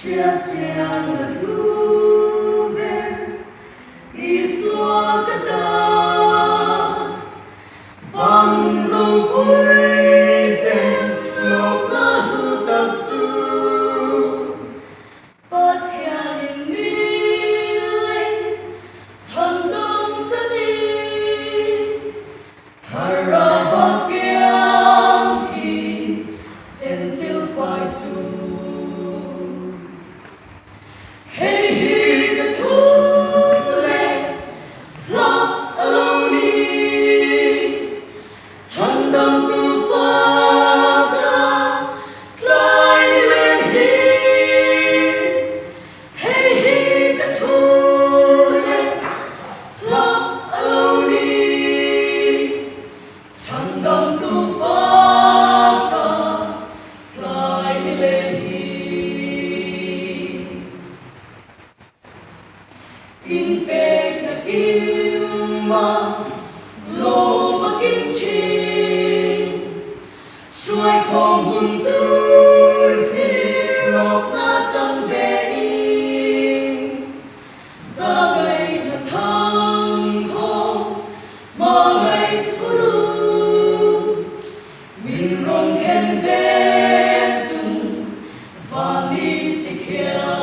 chia sẻ lu bè đi xóa tất cả vang lâu cuối đêm lúc ta lu tập trung bắt theo niềm tin chân đông tất đi thở ra và biếng thì sen siêu phải chung in bek na kim ma lo ma kim chi xuôi không hùng tư khi lộc na chân về ra ngày na thăng không mà ngày thu ru mình rong khen về chung và đi đi kia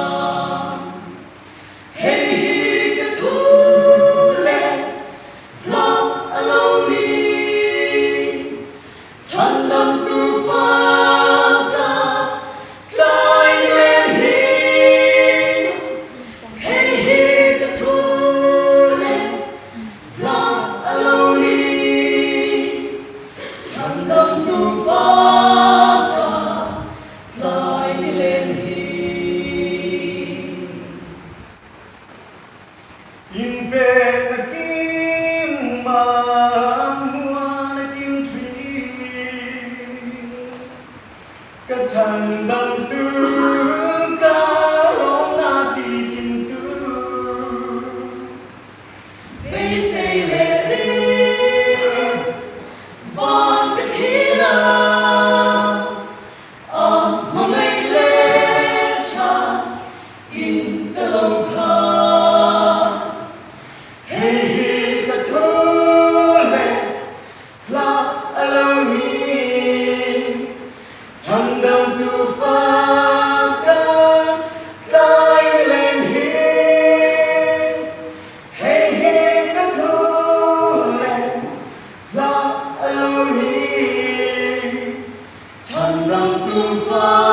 in bed na kim ma mua na kim thủy cả chân đầm tư cả lòng na ti kim tư bây say lệ ri vang cái thi ra mà ngày lệ cha in the lâu tu fa